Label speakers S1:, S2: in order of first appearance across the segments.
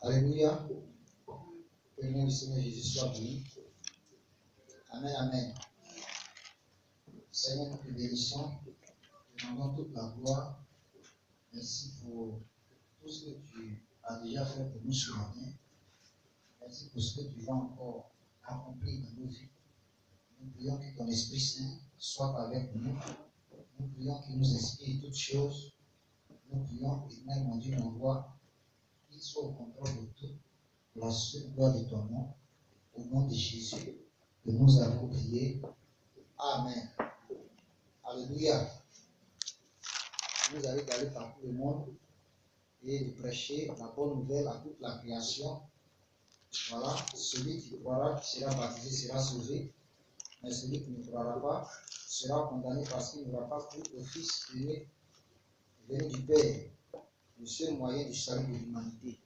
S1: Alléluia. Que le nom du Seigneur Jésus soit béni. Amen, amen. Seigneur, nous te bénissons. Te rendons toute la gloire. Merci pour tout ce que tu as déjà fait pour nous ce matin. Merci pour ce que tu vas encore accomplir dans nos vies. Nous prions que ton Esprit Saint soit avec nous. Nous prions qu'il nous inspire toutes choses. Nous prions, éternel mon Dieu, mon roi, qu'il soit au contrôle de tout, pour la seule gloire de ton nom, au nom de Jésus, que nous avons prié. Amen. Alléluia. Vous allez aller par tout le monde et de prêcher la bonne nouvelle à toute la création. Voilà, celui qui croira, qui sera baptisé, sera sauvé, mais celui qui ne croira pas sera condamné parce qu'il n'aura pas cru au Fils venu du Père, le seul moyen du salut de l'humanité.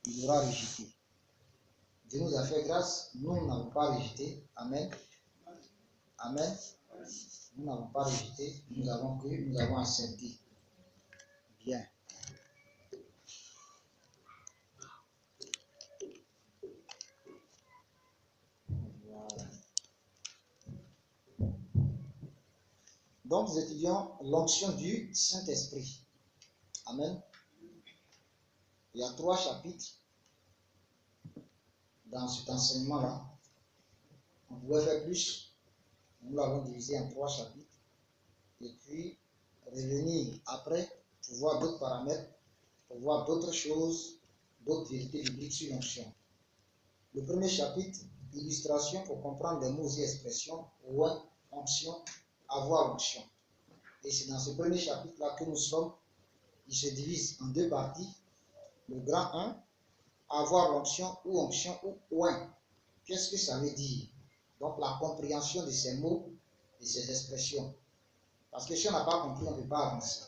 S1: Il l'aura rejeté. Dieu nous a fait grâce, nous n'avons pas rejeté. Amen. Amen. Nous n'avons pas rejeté, nous avons cru, nous avons accepté. Bien. Voilà. Donc, nous étudions l'onction du Saint-Esprit. Amen. Il y a 3 chapitres dans cet enseignement-là. On pouvait faire plus. Nous l'avons divisé en 3 chapitres. Et puis, revenir après pour voir d'autres paramètres, pour voir d'autres choses, d'autres vérités bibliques sur l'onction. Le premier chapitre, illustration pour comprendre les mots et expressions, oint, onction, avoir l'onction. Et c'est dans ce premier chapitre-là que nous sommes. Il se divise en 2 parties. Le grand 1, avoir l'onction ou oint. Qu'est-ce que ça veut dire? Donc la compréhension de ces mots, de ces expressions. Parce que si on n'a pas compris, on ne peut pas avancer.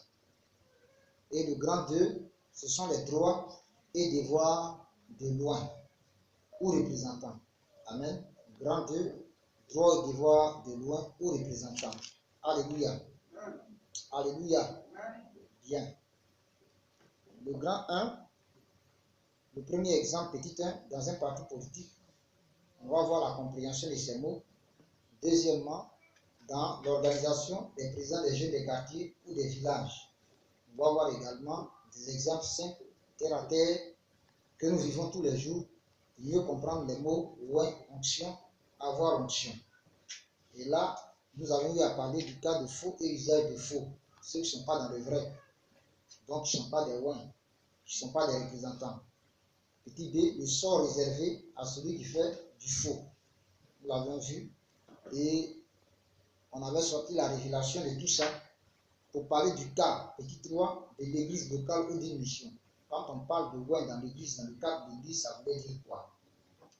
S1: Et le grand 2, ce sont les droits et devoirs de loin ou représentants. Amen. Le grand 2, droits et devoirs de loin ou représentants. Alléluia. Alléluia. Bien. Le grand 1, le premier exemple, petit 1, dans un parti politique, on va voir la compréhension de ces mots. Deuxièmement, dans l'organisation des présidents des jeunes des quartiers ou des villages. On va voir également des exemples simples, terre à terre, que nous vivons tous les jours, pour mieux comprendre les mots oint, onction, avoir onction. Et là, nous avons eu à parler du cas de faux et usage de faux, ceux qui ne sont pas dans le vrai, donc qui ne sont pas des oints, qui ne sont pas des représentants. Petit b, le sort réservé à celui qui fait du faux. Nous l'avons vu et on avait sorti la révélation de tout ça pour parler du cas, petit 3, de l'église locale ou d'une mission. Quand on parle de oint dans l'église, dans le cadre de l'église, ça voulait dire quoi?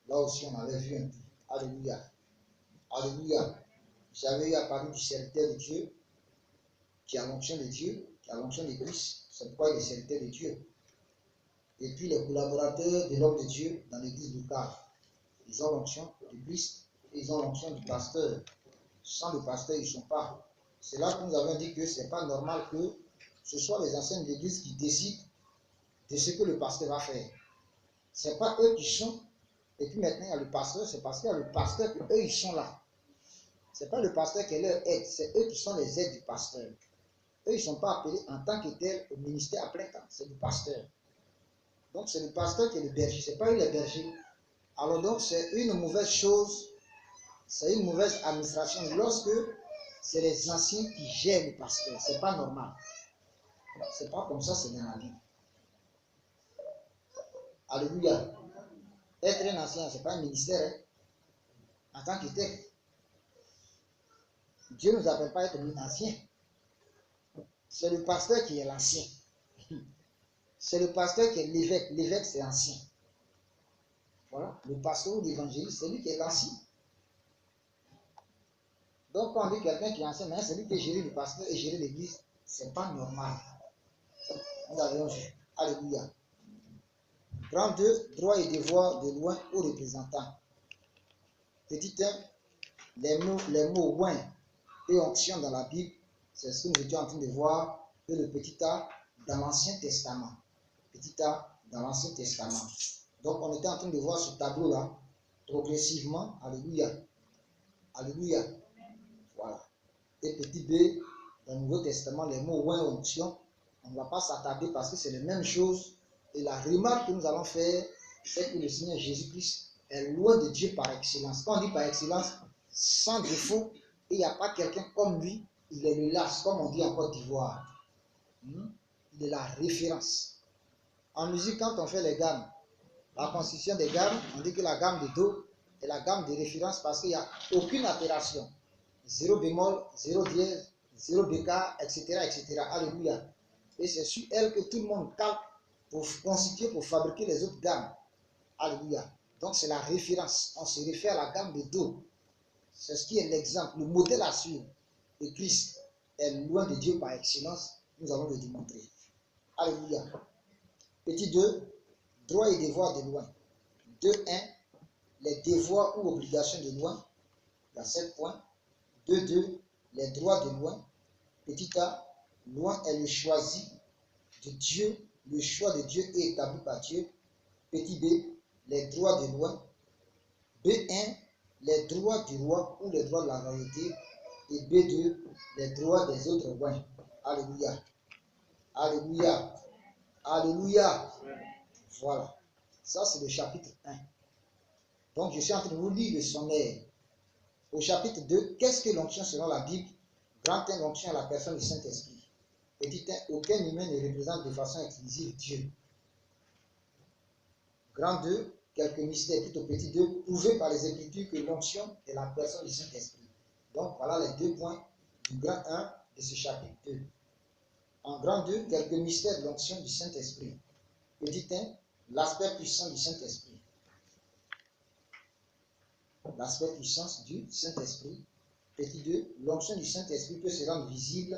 S1: Là aussi, on avait vu un peu. Alléluia. Alléluia. J'avais eu à parler du serviteur de Dieu, qui a l'onction de Dieu, qui a l'onction de Christ. C'est pourquoi il est serviteur de Dieu. Et puis les collaborateurs de l'homme de Dieu dans l'église locale. Ils ont l'onction de Christ et ils ont l'onction du pasteur. Sans le pasteur, ils ne sont pas. C'est là que nous avons dit que ce n'est pas normal que ce soit les anciens de l'église qui décident de ce que le pasteur va faire. Ce n'est pas eux qui sont. Et puis maintenant, il y a le pasteur, c'est parce qu'il y a le pasteur qu'eux, ils sont là. Ce n'est pas le pasteur qui est leur aide, c'est eux qui sont les aides du pasteur. Eux, ils ne sont pas appelés en tant que tel au ministère à plein temps, c'est le pasteur. Donc c'est le pasteur qui est le berger, ce n'est pas eux les bergers. Alors donc c'est une mauvaise chose, c'est une mauvaise administration lorsque c'est les anciens qui gèrent le pasteur. Ce n'est pas normal. C'est pas comme ça, c'est dans la Bible. Alléluia. Être un ancien, ce n'est pas un ministère. En tant que tel. Dieu ne nous appelle pas à être un ancien. C'est le pasteur qui est l'ancien. C'est le pasteur qui est l'évêque. L'évêque, c'est ancien. Voilà. Le pasteur ou l'évangéliste, c'est lui qui est l'ancien. Donc, quand on dit quelqu'un qui est ancien, mais c'est lui qui est géré le pasteur et géré l'église, c'est pas normal. Nous avons vu. Alléluia. Grand 2, droits et devoirs de loin aux représentants. Petit 1, les mots oint et onction dans la Bible, c'est ce que nous étions en train de voir, que le petit a dans l'Ancien Testament. Petit a dans l'Ancien Testament. Donc, on était en train de voir ce tableau-là, progressivement. Alléluia. Alléluia. Voilà. Et petit b, dans le Nouveau Testament, les mots oint onction, on ne va pas s'attarder parce que c'est les mêmes choses. Et la remarque que nous allons faire, c'est que le Seigneur Jésus-Christ est loin de Dieu par excellence. Quand on dit par excellence, sans défaut, et il n'y a pas quelqu'un comme lui, il est le las, comme on dit en Côte d'Ivoire. Il est la référence. En musique, quand on fait les gammes, la constitution des gammes, on dit que la gamme de Do est la gamme de référence parce qu'il n'y a aucune altération. 0 bémol, 0 dièse, 0 bécard, etc., etc. Alléluia. Et c'est sur elle que tout le monde calque pour constituer, pour fabriquer les autres gammes. Alléluia. Donc c'est la référence. On se réfère à la gamme de Do. C'est ce qui est l'exemple, le modèle à suivre. Et Christ est loin de Dieu par excellence. Nous allons le démontrer. Alléluia. Petit 2, droits et devoirs de loin. 2.1, les devoirs ou obligations de loin. Il y a 7 points. 2.2, les droits de loin. Petit a, loin est le choisi de Dieu. Le choix de Dieu est établi par Dieu. Petit b, les droits de loin. B1, les droits du roi ou les droits de la royauté. Et B2, les droits des autres rois. Alléluia. Alléluia. Alléluia. Voilà. Ça, c'est le chapitre 1. Donc, je suis en train de vous lire le sommaire. Au chapitre 2, qu'est-ce que l'onction selon la Bible? Grand 1, l'onction à la personne du Saint-Esprit. Petit 1, aucun humain ne représente de façon exclusive Dieu. Grand 2, quelques mystères. Plutôt petit 2, prouvé par les Écritures que l'onction est la personne du Saint-Esprit. Donc, voilà les 2 points du grand 1 de ce chapitre 2. En grand 2, quelques mystères de l'onction du Saint-Esprit. Petit 1, l'aspect puissant du Saint-Esprit. L'aspect puissance du Saint-Esprit. Petit 2, l'onction du Saint-Esprit peut se rendre visible.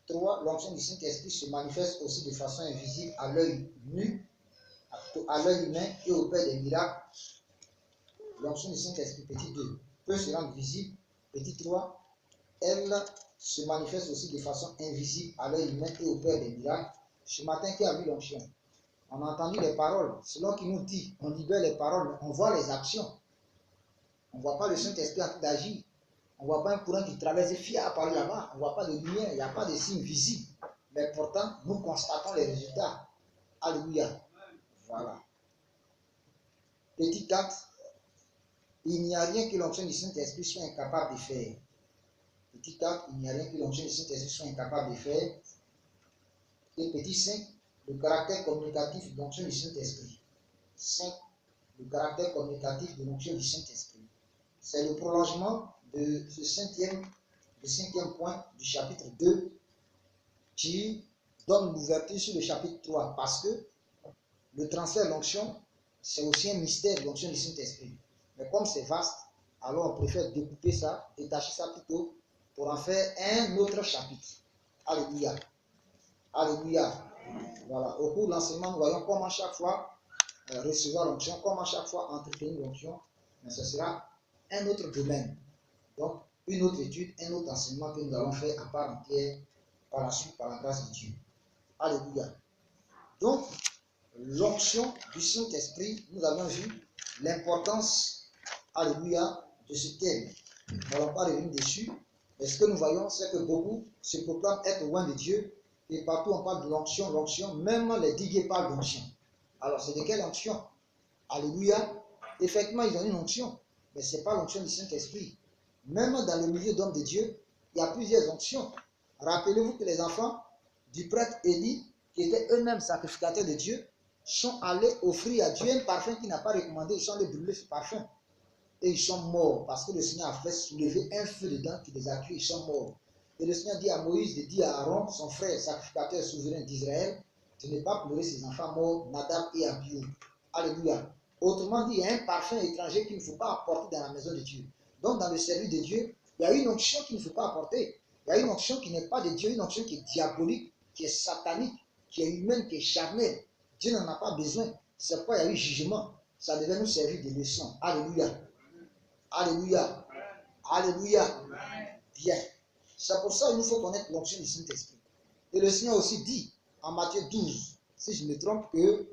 S1: 3, l'onction du Saint-Esprit se manifeste aussi de façon invisible à l'œil nu, à l'œil humain et opère des miracles. L'onction du Saint-Esprit, petit 2, peut se rendre visible. Petit 3, elle se manifeste aussi de façon invisible à l'œil humain et opère des miracles. Ce matin, qui a vu l'onction? On a entendu les paroles. Selon qui nous dit, on libère les paroles, mais on voit les actions. On ne voit pas le Saint-Esprit en train d'agir. On ne voit pas un courant qui traverse fier par là-bas. On ne voit pas de lumière, il n'y a pas de signe visible. Mais pourtant, nous constatons les résultats. Alléluia. Voilà. Petit 4. Il n'y a rien que l'onction du Saint-Esprit soit incapable de faire. Petit 4. Il n'y a rien que l'onction du Saint-Esprit soit incapable de faire. Et petit 5. Le caractère communicatif de l'onction du Saint-Esprit. 5. Le caractère communicatif de l'onction du Saint-Esprit. C'est le prolongement de ce cinquième point du chapitre 2 qui donne l'ouverture sur le chapitre 3 parce que le transfert de l'onction, c'est aussi un mystère de l'onction du Saint-Esprit. Mais comme c'est vaste, alors on préfère découper ça, détacher ça plutôt pour en faire un autre chapitre. Alléluia. Alléluia. Voilà. Au cours de l'enseignement, nous voyons comment chaque fois recevoir l'onction, comment chaque fois entretenir l'onction, mais ce sera un autre domaine. Donc, une autre étude, un autre enseignement que nous allons faire à part entière par la suite, par la grâce de Dieu. Alléluia. Donc, l'onction du Saint-Esprit, nous avons vu l'importance, alléluia, de ce thème. Nous n'allons pas revenir dessus, mais ce que nous voyons, c'est que beaucoup se proclament être loin de Dieu, et partout on parle de l'onction, même les digues parlent d'onction. Alors, c'est de quelle onction? Alléluia. Effectivement, ils ont une onction, mais ce n'est pas l'onction du Saint-Esprit. Même dans le milieu d'hommes de Dieu, il y a plusieurs onctions. Rappelez-vous que les enfants du prêtre Élie, qui étaient eux-mêmes sacrificateurs de Dieu, sont allés offrir à Dieu un parfum qu'il n'a pas recommandé. Ils sont allés brûler ce parfum. Et ils sont morts parce que le Seigneur a fait soulever un feu dedans qui les a tués. Ils sont morts. Et le Seigneur dit à Moïse de dire à Aaron, son frère sacrificateur souverain d'Israël, de ne pas pleurer ses enfants morts, Nadab et Abihu. Alléluia. Autrement dit, il y a un parfum étranger qu'il ne faut pas apporter dans la maison de Dieu. Donc, dans le service de Dieu, il y a une onction qu'il ne faut pas apporter. Il y a une onction qui n'est pas de Dieu, une onction qui est diabolique, qui est satanique, qui est humaine, qui est charnelle. Dieu n'en a pas besoin. C'est pourquoi il y a eu jugement. Ça devait nous servir de leçon. Alléluia. Alléluia. Alléluia. Bien. C'est pour ça qu'il nous faut connaître l'onction du Saint-Esprit. Et le Seigneur aussi dit, en Matthieu 12, si je me trompe, que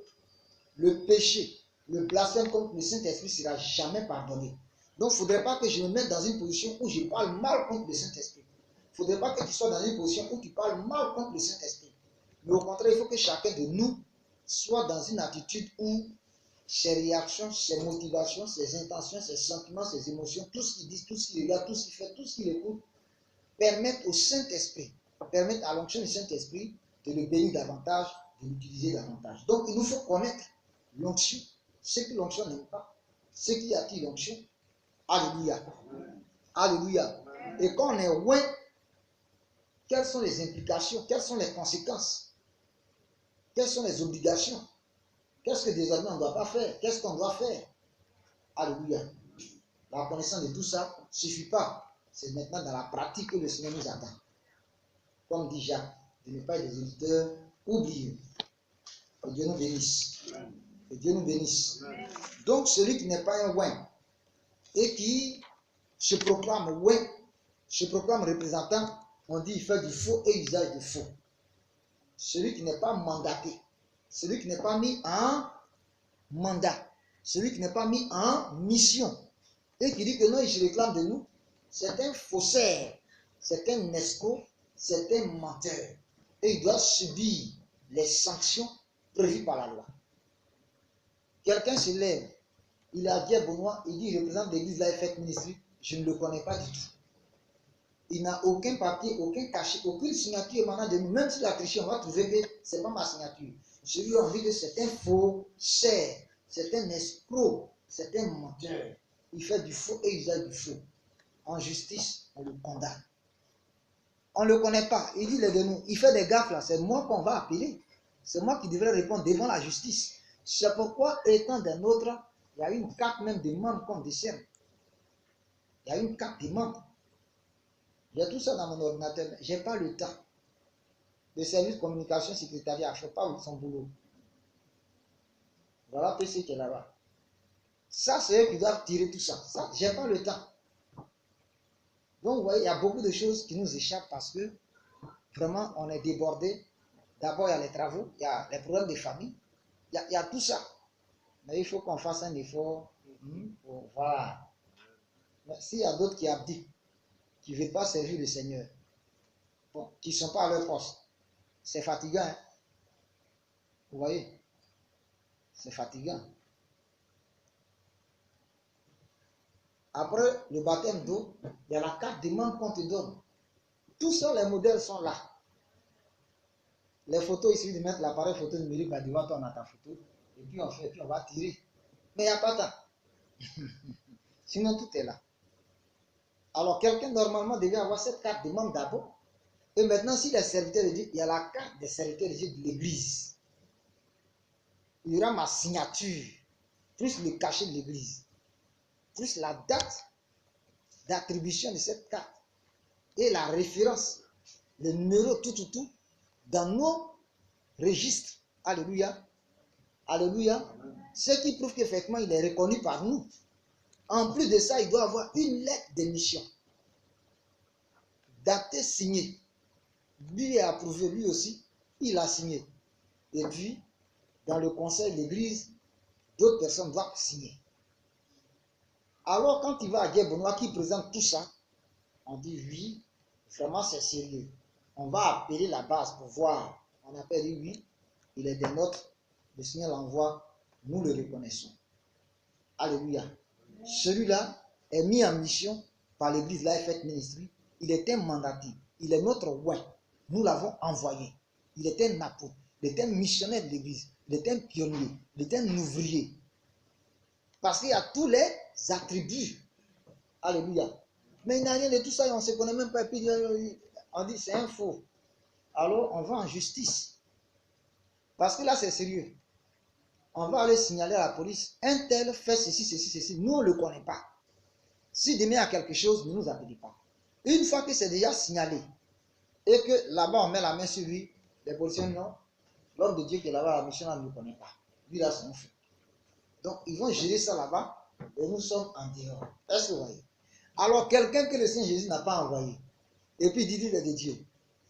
S1: le péché le blasphème contre le Saint-Esprit ne sera jamais pardonné. Donc, il ne faudrait pas que je me mette dans une position où je parle mal contre le Saint-Esprit. Il ne faudrait pas que tu sois dans une position où tu parles mal contre le Saint-Esprit. Mais au contraire, il faut que chacun de nous soit dans une attitude où ses réactions, ses motivations, ses intentions, ses sentiments, ses émotions, tout ce qu'il dit, tout ce qu'il regarde, tout ce qu'il fait, tout ce qu'il écoute, permettent au Saint-Esprit, permettent à l'onction du Saint-Esprit de le bénir davantage, de l'utiliser davantage. Donc, il nous faut connaître l'onction, ce que l'onction n'aime pas, ce qui attire l'onction. Alléluia. Alléluia. Et quand on est loin, quelles sont les implications, quelles sont les conséquences, quelles sont les obligations, qu'est-ce que désormais on ne doit pas faire, qu'est-ce qu'on doit faire. Alléluia. La connaissance de tout ça ne suffit pas. C'est maintenant dans la pratique que le Seigneur nous attend. Comme dit Jacques, de ne pas être des auditeurs oubliés. Que Dieu nous bénisse. Que Dieu nous bénisse. Donc celui qui n'est pas un oint et qui se proclame oint, se proclame représentant, on dit il fait du faux et usage du faux. Celui qui n'est pas mandaté, celui qui n'est pas mis en mandat, celui qui n'est pas mis en mission et qui dit que non, il se réclame de nous, c'est un faussaire, c'est un escroc, c'est un menteur. Et il doit subir les sanctions prévues par la loi. Quelqu'un se lève, il a dit à Benoît, il dit, il représente l'église Life Faith Ministry, je ne le connais pas du tout. Il n'a aucun papier, aucun cachet, aucune signature émanant de nous. Même si la triché, on va trouver que ce n'est pas ma signature. Je lui ai dit que c'est un faussaire, c'est un escroc, c'est un menteur. Il fait du faux et usage du faux. En justice, on le condamne. On ne le connaît pas. Il dit les de nous. Il fait des gaffes là. C'est moi qu'on va appeler. C'est moi qui devrais répondre devant la justice. C'est pourquoi, étant des nôtres, il y a une carte même des membres qu'on décerne. Il y a une carte des membres. J'ai tout ça dans mon ordinateur. Je n'ai pas le temps. Le service communication secrétariat ne fait pas son boulot. Voilà PC qui est là-bas. Ça, c'est eux qui doivent tirer tout ça. Ça, je n'ai pas le temps. Donc, vous voyez, il y a beaucoup de choses qui nous échappent parce que vraiment, on est débordé. D'abord, il y a les travaux, il y a les problèmes de famille, il y a tout ça. Mais il faut qu'on fasse un effort. Voilà. Mais s'il y a d'autres qui abdiquent, qui ne veulent pas servir le Seigneur, bon, qui ne sont pas à leur poste, c'est fatigant. Hein? Vous voyez? C'est fatigant. Après le baptême d'eau, il y a la carte des membres qu'on te donne. Tous ça, les modèles sont là. Les photos, il suffit de mettre l'appareil photo numérique à devant toi, on a ta photo, et puis on fait, et puis on va tirer. Mais il n'y a pas de temps. Sinon, tout est là. Alors, quelqu'un normalement devait avoir cette carte de membre d'abord. Et maintenant, s'il est serviteur de Dieu, il y a la carte des serviteurs de Dieu de l'église. Il y aura ma signature, plus le cachet de l'église, plus la date d'attribution de cette carte et la référence, le numéro, tout, dans nos registres. Alléluia. Alléluia. Ce qui prouve qu'effectivement, il est reconnu par nous. En plus de ça, il doit avoir une lettre d'émission. Datée, signée. Lui est approuvé, lui aussi, il a signé. Et puis, dans le conseil de l'église, d'autres personnes doivent signer. Alors, quand il va à Guy Benoît qui présente tout ça, on dit oui, vraiment c'est sérieux. On va appeler la base pour voir. On appelle oui, il est des nôtres, le Seigneur l'envoie, nous le reconnaissons. Alléluia. Celui-là est mis en mission par l'église Life Faith Ministry. Il est un mandaté, il est notre oint. Nous l'avons envoyé. Il est un apôtre, il est un missionnaire de l'église, il est un pionnier, il est un ouvrier. Parce qu'il y a tous les attributs. Alléluia. Mais il n'y a rien de tout ça, on ne se connaît même pas. Et puis on dit c'est un faux. Alors on va en justice. Parce que là c'est sérieux. On va aller signaler à la police. Un tel fait ceci. Nous on ne le connaît pas. Si demain il y a quelque chose, ne nous appelez pas. Une fois que c'est déjà signalé et que là-bas on met la main sur lui, les policiers non. L'homme de Dieu qui est là-bas, la mission là ne le connaît pas. Lui là c'est un fou. Donc ils vont gérer ça là-bas et nous sommes en dehors. Est-ce que vous voyez? Alors quelqu'un que le Seigneur Jésus n'a pas envoyé, et puis il dit il est de Dieu.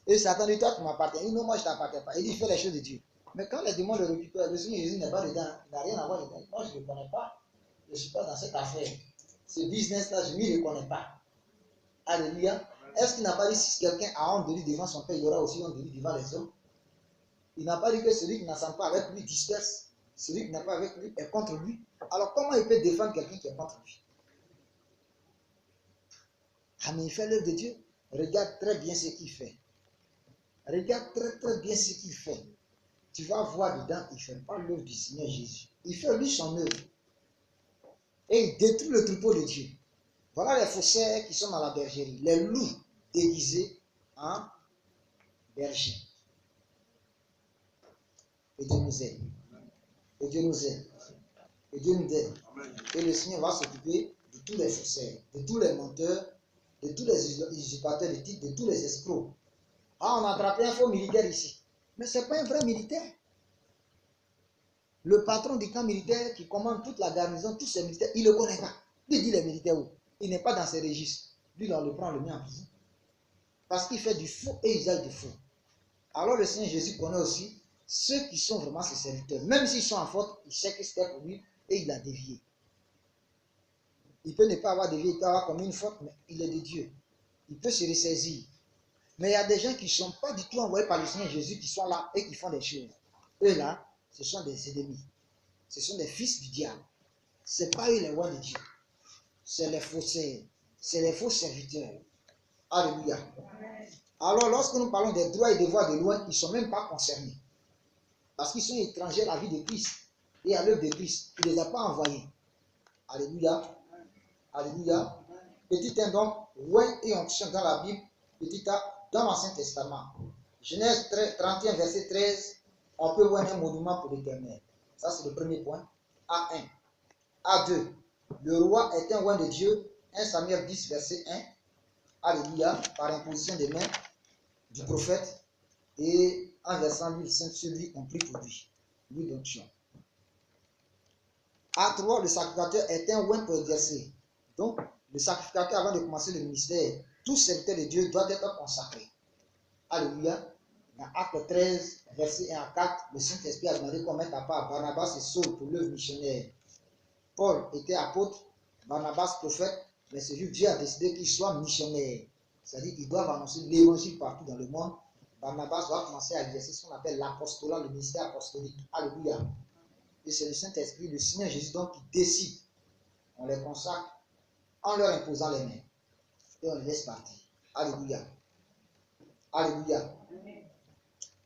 S1: Et Satan dit toi tu m'appartiens. Il dit non, moi je ne t'appartiens pas. Il dit fais les choses de Dieu. Mais quand les démons le récupèrent, le Seigneur Jésus n'est pas dedans. Il n'a rien à voir dedans. Moi, je ne le connais pas. Je ne suis pas dans cette affaire. Ce business-là, je ne le connais pas. Alléluia. Est-ce qu'il n'a pas dit si quelqu'un a honte de lui devant son père, il aura aussi honte de lui devant les hommes? Il n'a pas dit que celui qui n'assemble pas avec lui disperse. Celui qui n'a pas avec lui est contre lui. Alors comment il peut défendre quelqu'un qui est contre lui? Ah, mais il fait l'œuvre de Dieu. Regarde très bien ce qu'il fait. Regarde très très bien ce qu'il fait. Tu vas voir dedans, il ne fait pas l'œuvre du Seigneur Jésus. Il fait lui son œuvre. Et il détruit le troupeau de Dieu. Voilà les faussaires qui sont dans la bergerie. Les loups déguisés en bergers. Et Dieu nous aide. Et Dieu nous aide. Et Dieu nous aide. Et le Seigneur va s'occuper de tous les faussaires, de tous les menteurs, de tous les usurpateurs de titres, de tous les escrocs. Ah, on a attrapé un faux militaire ici. Mais ce n'est pas un vrai militaire. Le patron du camp militaire qui commande toute la garnison, tous ces militaires, il ne le connaît pas. Il dit les militaires où? Il n'est pas dans ses registres. Lui, on le prend, on le met en prison. Parce qu'il fait du faux et usage du faux. Alors le Seigneur Jésus connaît aussi ceux qui sont vraiment ses serviteurs. Même s'ils sont en faute, il sait que c'était pour lui et il a dévié. Il peut ne pas avoir dévié, il peut avoir commis une faute, mais il est de Dieu. Il peut se ressaisir. Mais il y a des gens qui ne sont pas du tout envoyés par le Seigneur Jésus, qui sont là et qui font des choses. Eux là, ce sont des ennemis. Ce sont des fils du diable. Ce n'est pas eux les rois de Dieu. C'est les faussaires. C'est les faux serviteurs. Alléluia. Alors lorsque nous parlons des droits et devoirs de loin, ils ne sont même pas concernés. Parce qu'ils sont étrangers à la vie de Christ et à l'œuvre de Christ. Il ne les a pas envoyés. Alléluia. Alléluia. Petit 1 donc, oint et onction dans la Bible. Petit A dans l'Ancien Testament. Genèse 31, verset 13. On peut voir un monument pour l'Éternel. Ça, c'est le premier point. A1. A2. Le roi est un oint de Dieu. 1 Samuel 10, verset 1. Alléluia. Par imposition des mains du prophète. Et en versant l'huile sainte sur lui, on prie pour lui. L'huile d'onction. A3. Le sacrificateur est un oint pour exercer. Donc, le sacrificateur, avant de commencer le ministère, tout serviteur de Dieu doit être consacré. Alléluia. Dans Acte 13, verset 1 à 4, le Saint-Esprit a demandé qu'on mette à part Barnabas et Saul pour l'œuvre missionnaire. Paul était apôtre, Barnabas prophète, mais c'est juste Dieu a décidé qu'il soit missionnaire. C'est-à-dire qu'ils doivent annoncer l'évangile partout dans le monde. Barnabas doit commencer à exercer ce qu'on appelle l'apostolat, le ministère apostolique. Alléluia. Et c'est le Saint-Esprit, le Seigneur Jésus, donc, qui décide. On les consacre en leur imposant les mains. Et on les laisse partir. Alléluia. Alléluia.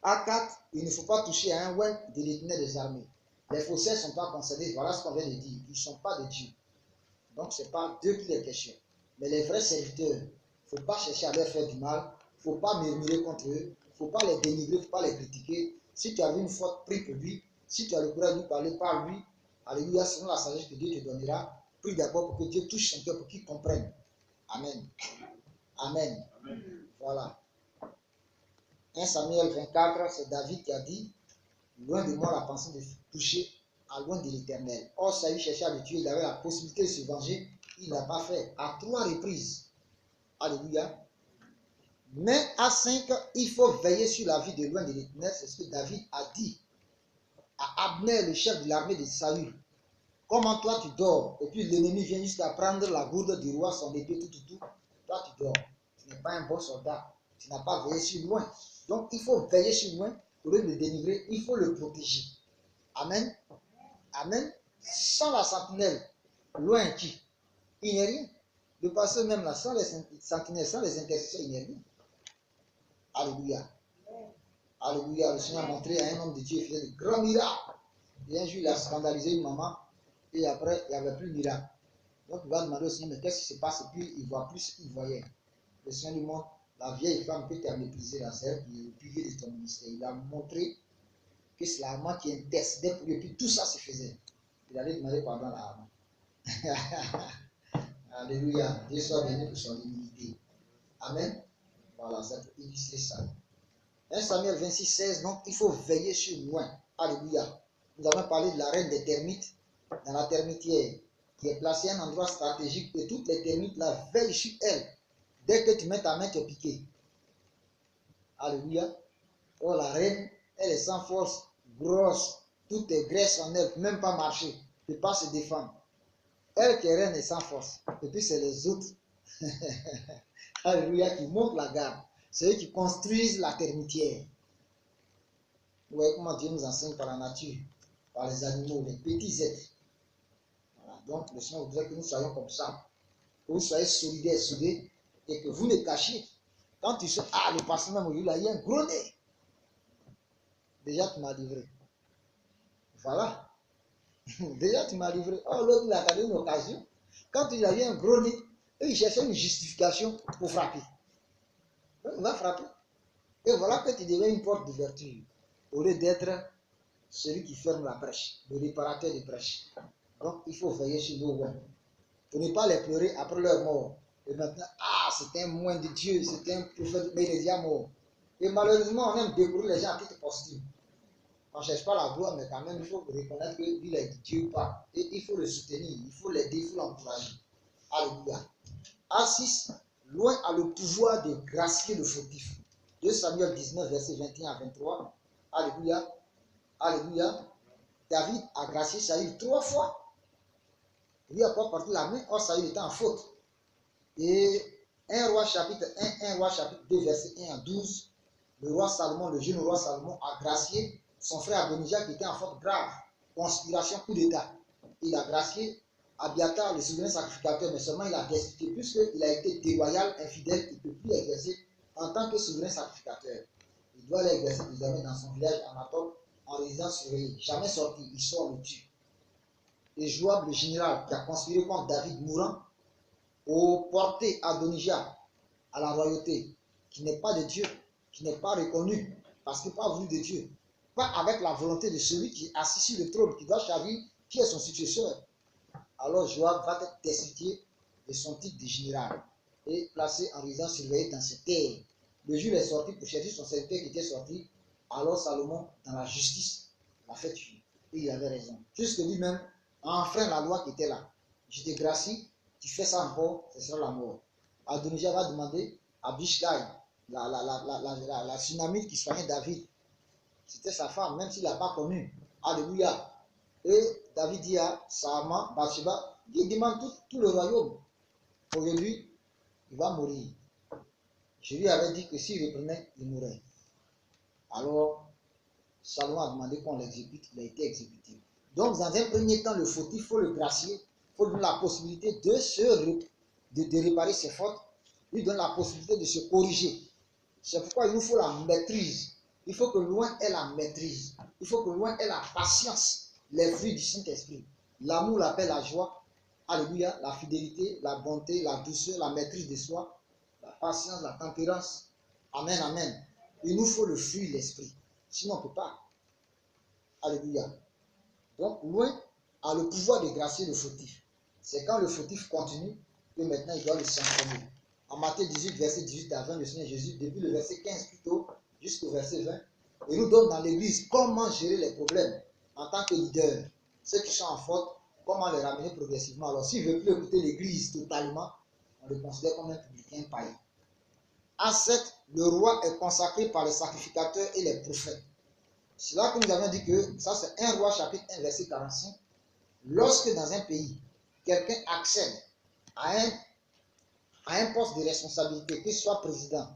S1: A4, il ne faut pas toucher à un oint de l'Éternel des armées. Les faussaires ne sont pas concernés. Voilà ce qu'on vient de dire. Ils ne sont pas de Dieu. Donc, ce n'est pas d'eux qu'il est question. Mais les vrais serviteurs, il ne faut pas chercher à leur faire du mal. Il ne faut pas murmurer contre eux. Il ne faut pas les dénigrer. Il ne faut pas les critiquer. Si tu as vu une faute, prie pour lui. Si tu as le courage de lui parler, parle lui. Alléluia. Selon la sagesse que Dieu te donnera, prie d'abord pour que Dieu touche son cœur, pour qu'il comprenne. Amen. Amen. Amen. Voilà. 1 Samuel 24, c'est David qui a dit, loin de moi la pensée de toucher à loin de l'Éternel. Or, Saül cherchait à le tuer, il avait la possibilité de se venger, il n'a pas fait. À 3 reprises. Alléluia. Mais à 5, il faut veiller sur la vie de loin de l'Éternel. C'est ce que David a dit à Abner, le chef de l'armée de Saül. Comment toi tu dors, et puis l'ennemi vient jusqu'à prendre la gourde du roi, son épée, tout. Toi tu dors. Tu n'es pas un bon soldat. Tu n'as pas veillé sur loin. Donc il faut veiller sur loin pour le dénigrer. Il faut le protéger. Amen. Amen. Sans la sentinelle, loin qui? Il n'est rien. Le pasteur même là, sans les sentinelles, sans les intercesseurs, il n'est rien. Alléluia. Alléluia. Le Seigneur a montré à un homme de Dieu, il faisait de grands miracles. Et un jour, il a scandalisé une maman. Et après, il n'y avait plus de miracle. Donc il va demander au Seigneur, mais qu'est-ce qui se passe? Et puis il voit plus ce qu'il voyait. Le Seigneur lui montre, la vieille femme que tu as méprisée, la sœur, qui est le pilier de ton ministère. Il a montré que c'est la maman qui intercédait pour lui. Et puis tout ça se faisait. Il allait demander pardon à la maman. Alléluia. Dieu soit béni pour son humilité. Amen. Voilà, ça peut illustrer ça. 1 Samuel 26, 16, donc il faut veiller sur loin. Alléluia. Nous avons parlé de la reine des termites dans la termitière qui est placée à un endroit stratégique et toutes les termites là veillent sur elle. Dès que tu mets ta main, tu es piqué. Alléluia. Oh, la reine, elle est sans force. grosse, toute est graisse en elle, même pas marcher, ne peut pas se défendre. Elle qui est reine est sans force. Et puis c'est les autres, alléluia, qui montent la garde. C'est eux qui construisent la termitière. Vous voyez comment Dieu nous enseigne par la nature, par les animaux, les petits êtres. Voilà. Donc le Seigneur voudrait que nous soyons comme ça, que vous soyez solidaires, soudés, et que vous ne cachiez. Quand tu sais, ah, le pasteur même aujourd'hui, là, il y a un gros nez. Déjà, tu m'as livré. Voilà. Déjà, tu m'as livré. Oh, l'autre, il a gardé une occasion. Quand il avait un gros nez, il cherchait une justification pour frapper. On va frapper. Et voilà que tu deviens une porte d'ouverture, au lieu d'être celui qui ferme la brèche, le réparateur des brèches. Donc, il faut veiller sur nos lois. Pour ne pas les pleurer après leur mort. Et maintenant, ah, c'est un moine de Dieu, c'est un prophète, mais il est déjà mort. Et malheureusement, on aime découvrir les gens à titre posthume. On ne cherche pas la gloire, mais quand même, il faut reconnaître qu'il est Dieu ou pas. Et il faut le soutenir, il faut l'aider, il faut l'encourager. Alléluia. A6, loin a le pouvoir de gracier le fautif. 2 Samuel 19, verset 21 à 23. Alléluia. Alléluia. David a gracié Saül 3 fois. Il lui a pas porté la main, or Saül était en faute. Et 1 Roi chapitre 1, 1 Roi chapitre 2, verset 1 à 12. Le roi Salomon, le jeune roi Salomon, a gracié son frère Adonijah qui était en faute grave. Conspiration, coup d'état. Il a gracié Abiathar, le souverain sacrificateur, mais seulement il a destitué, puisqu'il a été déloyal, infidèle, il ne peut plus exercer en tant que souverain sacrificateur. Il doit l'exercer désormais dans son village Anatole, en résidence surveillée. Jamais sorti, il sort le tue. Et Joab, le général, qui a conspiré contre David mourant, au porté Adonijah à la royauté, qui n'est pas de Dieu, qui n'est pas reconnu, parce qu'il n'est pas voulu de Dieu, pas avec la volonté de celui qui est assis sur le trône, qui doit choisir qui est son successeur. Alors Joab va être destitué de son titre de général et placé en résidence surveillée dans cette terre. Le jour est sorti pour chercher son serviteur qui était sorti. Alors Salomon, dans la justice, l'a fait tuer. Et il avait raison. Puisque lui-même a enfreint la loi qui était là. Je te gracie, tu fais ça encore, ce sera la mort. Adonijah va demander à Bishkai, la tsunami qui soignait David. C'était sa femme, même s'il ne l'a pas connue. Alléluia. Et David dit à sa maman, Bathsheba, il demande tout le royaume. Aujourd'hui, il va mourir. Je lui avais dit que s'il reprenait, il mourrait. Alors, Salomon a demandé qu'on l'exécute, il a été exécuté. Donc, dans un premier temps, le fautif, il faut le gracier, il faut lui donner la possibilité de réparer ses fautes, lui donner la possibilité de se corriger. C'est pourquoi il nous faut la maîtrise. Il faut que loin ait la maîtrise. Il faut que loin ait la patience. Les fruits du Saint-Esprit. L'amour, la paix, la joie. Alléluia. La fidélité, la bonté, la douceur, la maîtrise de soi, la patience, la tempérance. Amen, amen. Il nous faut le fruit de l'esprit. Sinon, on ne peut pas. Alléluia. Donc, loin a le pouvoir de gracier le fautif. C'est quand le fautif continue que maintenant il doit le sanctionner. En Matthieu 18, verset 18 à 20, le Seigneur Jésus, depuis le verset 15 plutôt, jusqu'au verset 20, il nous donne dans l'église comment gérer les problèmes en tant que leader. Ceux qui sont en faute, comment les ramener progressivement. Alors, s'il ne veut plus écouter l'église totalement, on le considère comme un publicain païen. À 7, le roi est consacré par les sacrificateurs et les prophètes. C'est là que nous avons dit que, ça c'est 1 Roi chapitre 1 verset 45, lorsque dans un pays, quelqu'un accède à un poste de responsabilité, que ce soit président,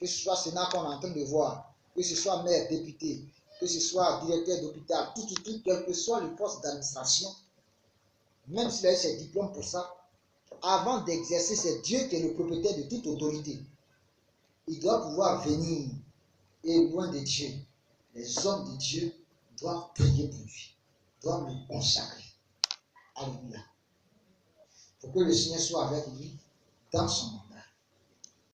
S1: que ce soit sénat qu'on est en train de voir, que ce soit maire, député, que ce soit directeur d'hôpital, tout, quel que soit le poste d'administration, même s'il a eu ses diplômes pour ça, avant d'exercer, c'est Dieu qui est le propriétaire de toute autorité. Il doit pouvoir venir, et loin de Dieu, les hommes de Dieu doivent prier pour lui, doivent le consacrer. Alléluia. Pour que le Seigneur soit avec lui dans son monde.